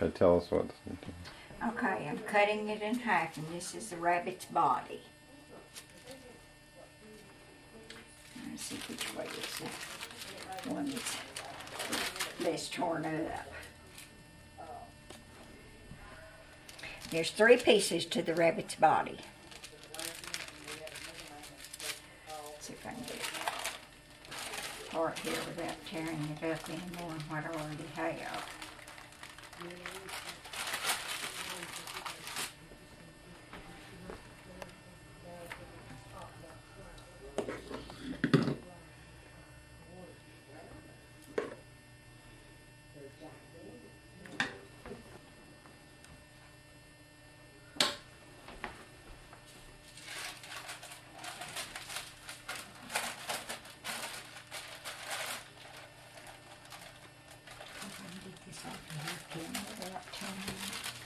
Okay, tell us what. Okay, I'm cutting it in half, and this is the rabbit's body. Let's see which way is the one that's less torn up. There's 3 pieces to the rabbit's body. Let's see if I can get it apart here without tearing it up any more than what I already have.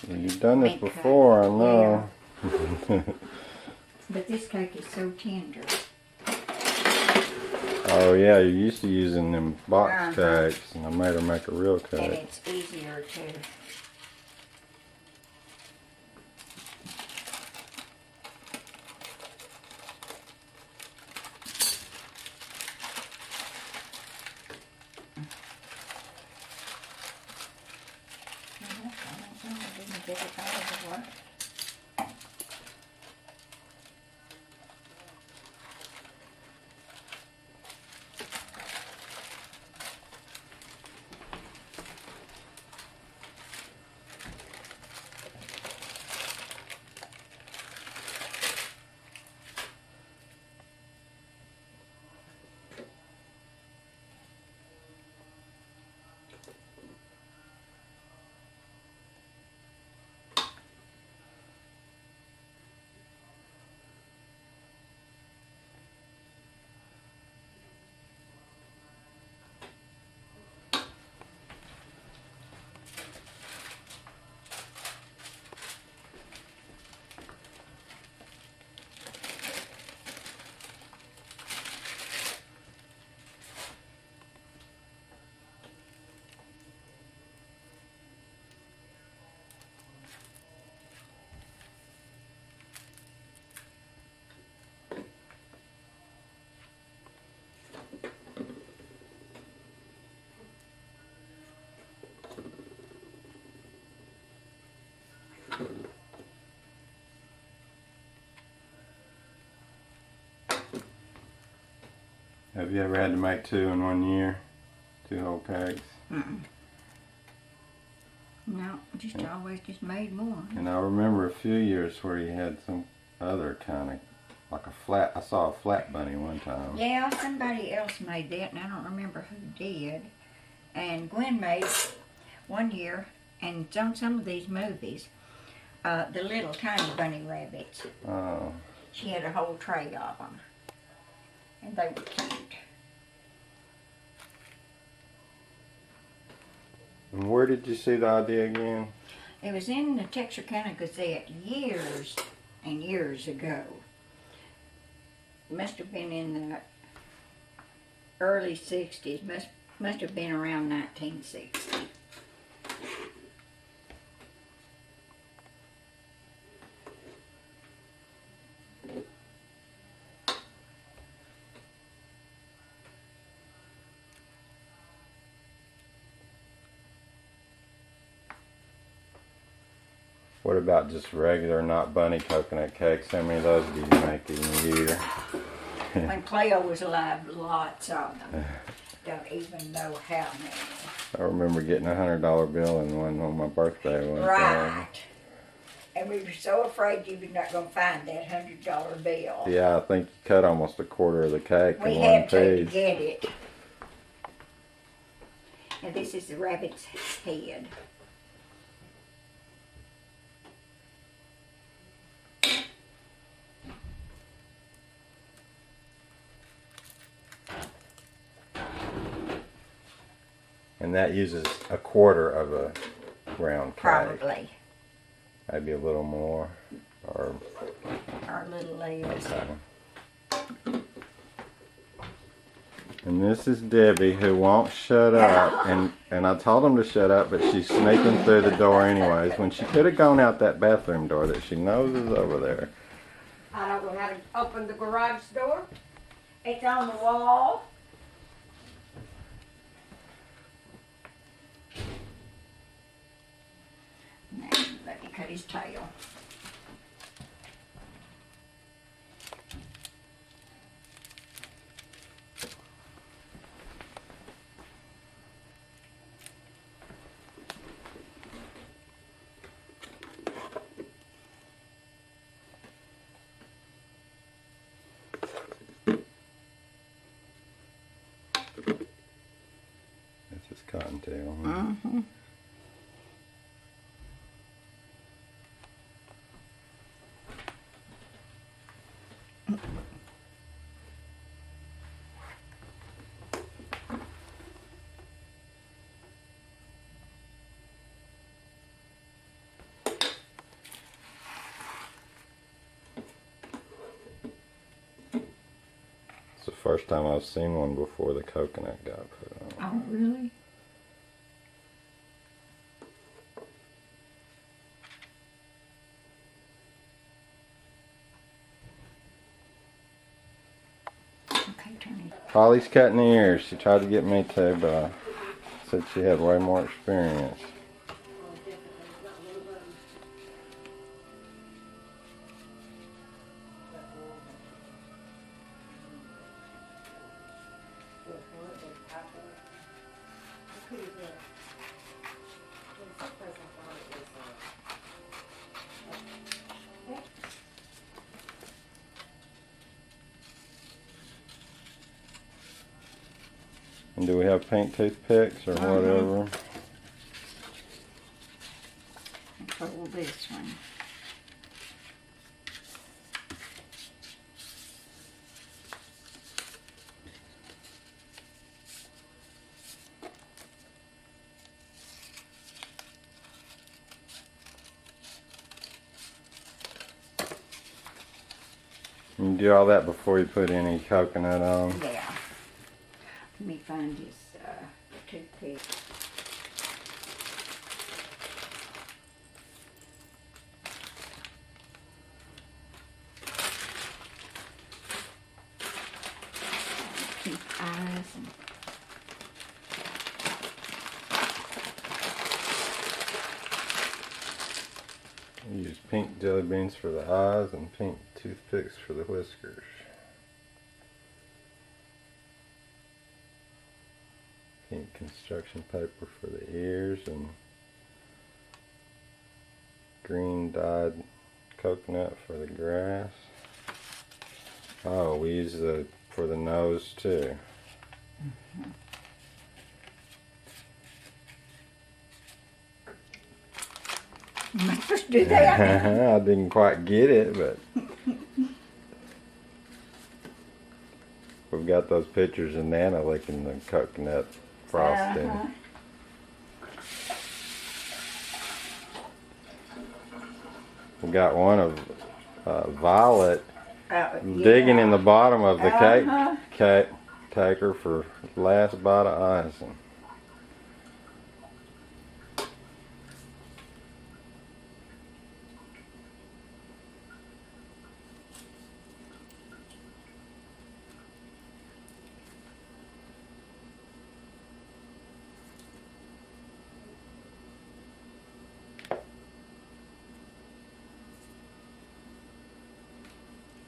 You've done this before, I know. Yeah. But this cake is so tender. Oh yeah, you're used to using them box cakes, and I made her make a real cake. And it's easier to... I didn't get it out of the way. Have you ever had to make 2 in 1 year? 2 whole cakes? No, always just made one. And I remember a few years where you had some other kind of, like a flat, I saw a flat bunny one time. Yeah, somebody else made that, and I don't remember who did. And Gwen made 1 year, and on some of these movies, the little tiny bunny rabbits. Oh. She had a whole tray of them, and they were cute. And where did you see the idea again? It was in the Texarkana Gazette years and years ago. It must have been in the early 60s, must have been around 1960. What about just regular, not bunny coconut cakes? How many of those do you make in a year? When Cleo was alive, lots of them. Don't even know how many. I remember getting a $100 bill in one on my birthday one time. Right. And we were so afraid you were not going to find that $100 bill. Yeah, I think you cut almost a quarter of the cake We in one had to piece. get it. And this is the rabbit's head. And that uses a quarter of a round cake. Probably. Maybe a little more. Or a little less. okay. And this is Debbie, who won't shut up. And I told him to shut up, but she's sneaking through the door anyways, when she could have gone out that bathroom door that she knows is over there. I don't know how to open the garage door. It's on the wall. Now, let me cut his tail. That's his cottontail. Huh? Mm-hmm. It's the first time I've seen one before the coconut got put on. Oh, really? Okay, turn it. Holly's cutting the ears. She tried to get me to, but I said she had way more experience. And do we have pink toothpicks or whatever? Pull this one. You do all that before you put any coconut on. Yeah. Let me find his toothpick. Keep eyes and You use pink jelly beans for the eyes and pink toothpicks for the whiskers. Pink construction paper for the ears and green dyed coconut for the grass. Oh, we use the for the nose too. you make us do that. I didn't quite get it, but we've got those pictures of Nana licking the coconut frosting. Uh-huh. We got one of Violet digging in the Yeah. bottom of the Uh-huh. cake taker for last bite of icing.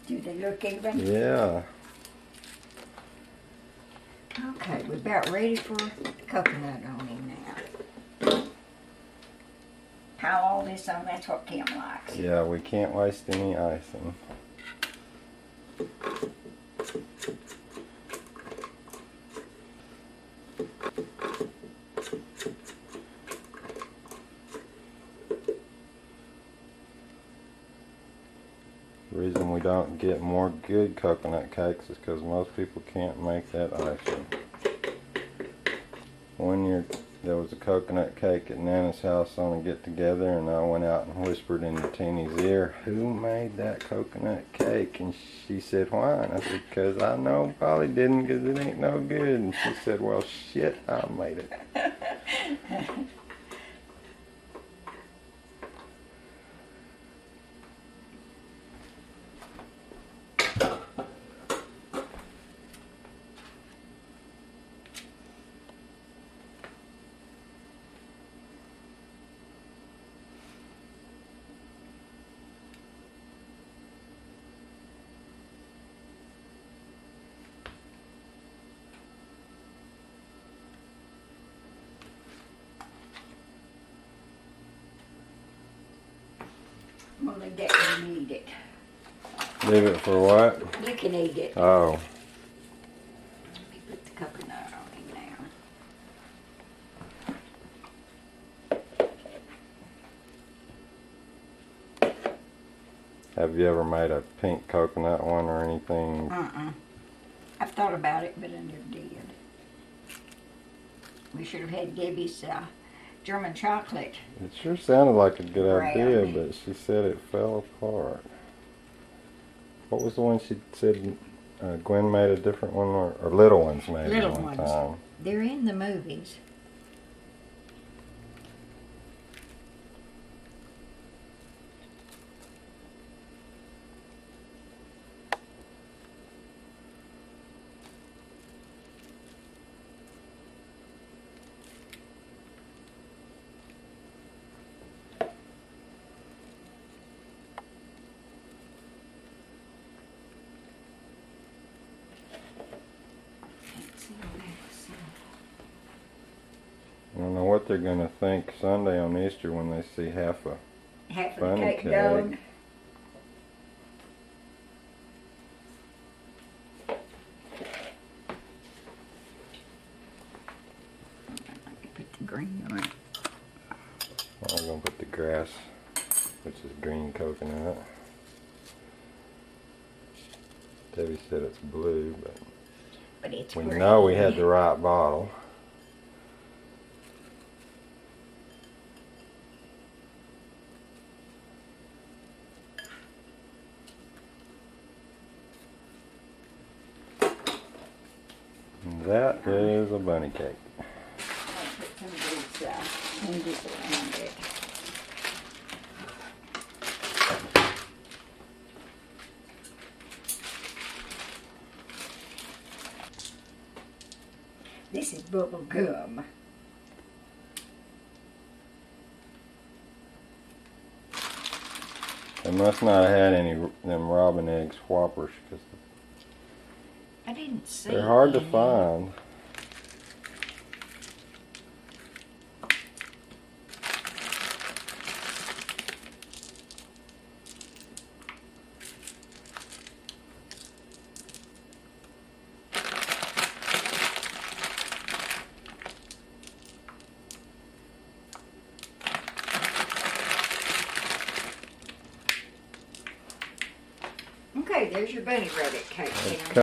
Do they look even? Yeah. Okay, we're about ready for coconut on him now. Pile all this on, that's what Kim likes. Yeah, we can't waste any icing. The reason we don't get more good coconut cakes is because most people can't make that icing. When you're there was a coconut cake at Nana's house on a get-together, and I went out and whispered into Teeny's ear, "Who made that coconut cake?" And she said, "Why?" And I said, "'Cause I know Polly didn't, 'cause it ain't no good." And she said, "Well, shit, I made it." I'm gonna leave that one and eat it. Leave it for what? You can eat it. Oh. Let me put the coconut on it now. Have you ever made a pink coconut one or anything? I've thought about it, but I never did. We should have had Debbie's German chocolate. It sure sounded like a good idea, Brownie. but she said it fell apart. What was the one she said Gwen made a different one, or Little Ones made Little it one Ones. time? They're in the movies. Can't see the back, so. I don't know what they're going to think Sunday on Easter when they see half a Half of the Bunny cake cake. gone. Put the green on it. I'm going to put the grass, which is green coconut. Debbie said it's blue, but But it's we green. know we had the right bottle. And that is a bunny cake. I'll put some of these hinges around it. This is bubble gum. They must not have had any of them robin eggs whoppers, because I didn't see. they're hard to any. find. Okay, there's your bunny rabbit cake. It's Now.